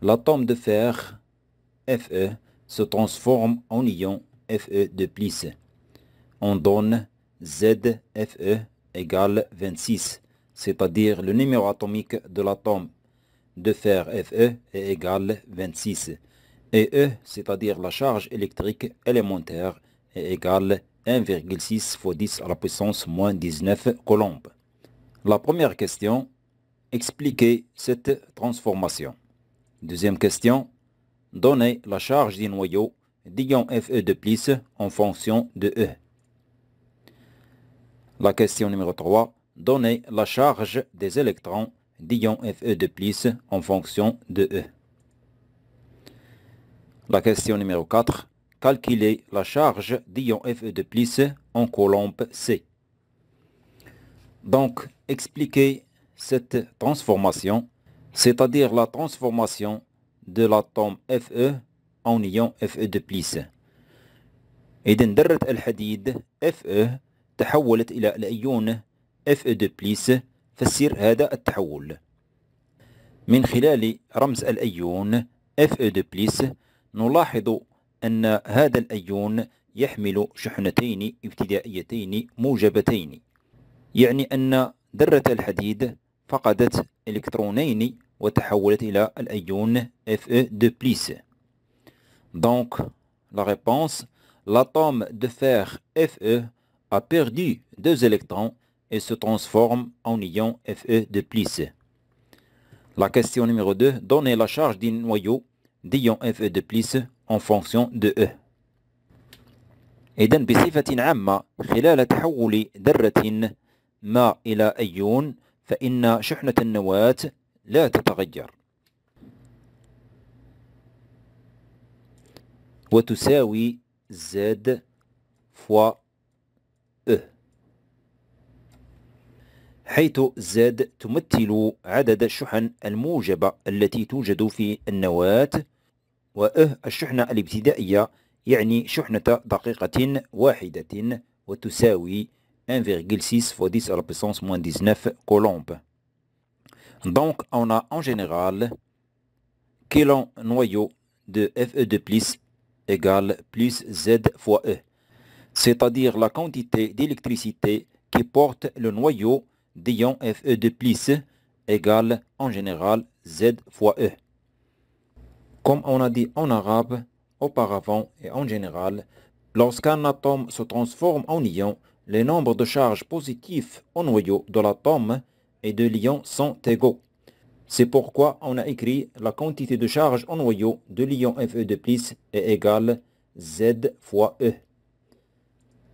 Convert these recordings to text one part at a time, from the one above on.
L'atome de fer Fe se transforme en ion Fe2+. On donne ZFe égale 26, c'est-à-dire le numéro atomique de l'atome de fer Fe est égal 26. Et E, c'est-à-dire la charge électrique élémentaire, est égale 1,6 fois 10 à la puissance moins 19 coulombs. La première question, expliquez cette transformation. Deuxième question, donnez la charge du noyau d'ion Fe2+ en fonction de E. La question numéro 3, donnez la charge des électrons d'ion Fe2+ en fonction de E. La question numéro 4, calculez la charge d'ion Fe2+ en coulomb C. Donc, expliquez cette transformation, c'est-à-dire la transformation de l'atome Fe en ion Fe2+. إذن ذرة الحديد Fe تحولت إلى الأيون Fe2+. فسر هذا التحول من خلال رمز الأيون Fe2+. نلاحظ أن هذا الأيون يحمل شحنتين ابتدائيتين موجبتين، يعني أن ذرة الحديد فقدت إلكترونين وتحولت إلى الأيون Fe2+. Donc, la réponse, l'atome de fer Fe a perdu 2 électrons et se transforme en ion Fe2+. La question numéro 2, donnez la charge du noyau d'ion Fe2+ en fonction de E. إذن بصفة عامة خلال تحول ذرة ما إلى أيون فإن شحنة النواة لا تتغير وتساوي Z fois E، حيث Z تمثل عدد الشحن الموجبة التي توجد في النواة، وE الشحنة الابتدائية يعني شحنة دقيقة واحدة وتساوي 1,6 fois 10 à la puissance moins 19 coulombs. Donc on a en général que le noyau de Fe2+ égale plus Z fois E, c'est-à-dire la quantité d'électricité qui porte le noyau d'ion Fe2+ égale en général Z fois E. Comme on a dit en arabe auparavant et en général, lorsqu'un atome se transforme en ion, les nombres de charges positives au noyau de l'atome et de l'ion sont égaux. C'est pourquoi on a écrit la quantité de charge au noyau de l'ion Fe2+ est égale Z fois E.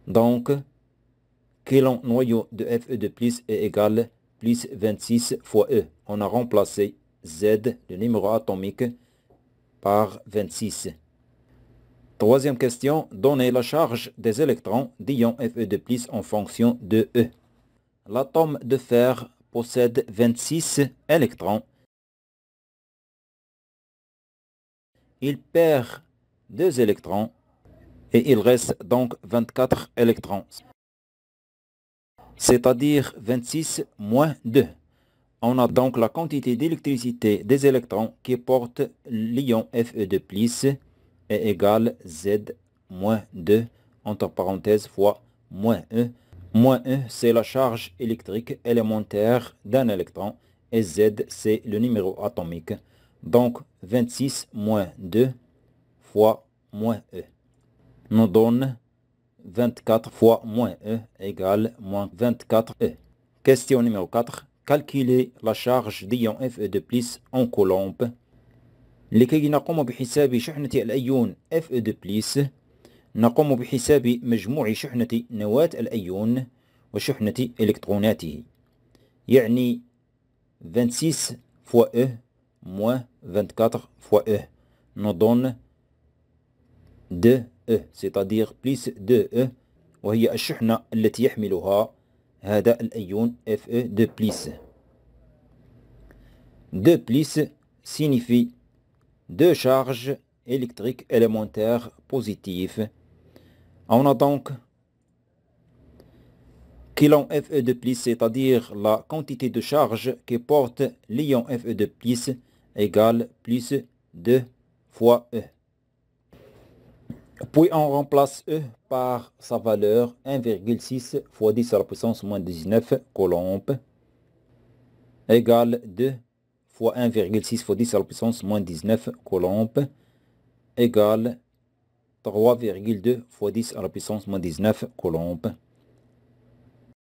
Donc, que le noyau de Fe2+ est égal plus 26 fois E. On a remplacé Z, le numéro atomique, par 26. Troisième question, donnez la charge des électrons d'ion Fe2+ en fonction de E. L'atome de fer possède 26 électrons. Il perd 2 électrons et il reste donc 24 électrons, c'est-à-dire 26 moins 2. On a donc la quantité d'électricité des électrons qui portent l'ion Fe2+ est égale Z moins 2, entre parenthèses, fois moins E. Moins E, c'est la charge électrique élémentaire d'un électron, et Z, c'est le numéro atomique. Donc, 26 moins 2 fois moins E nous donne 24 fois moins E égale moins 24E. Question numéro 4. Calculer la charge d'ion Fe2+ en coulomb. لكي نقوم بحساب شحنة الأيون Fe2+، نقوم بحساب مجموع شحنة نواة الأيون وشحنة إلكتروناته، يعني 26 fois E moins 24 fois E nous donne 2E، c'est-à-dire plus 2E، وهي الشحنة التي يحملها هذا الأيون Fe2+. 2+ signifie 2 charges électriques élémentaires positives. On a donc qu'ion Fe2+, c'est-à-dire la quantité de charge que porte l'ion Fe2+, égale plus 2 fois E. Puis on remplace E par sa valeur 1,6 fois 10 à la puissance moins 19 coulombs égale 2 fois 1,6 fois 10 à la puissance moins 19 coulombs égale 3,2 fois 10 à la puissance moins 19 coulombs.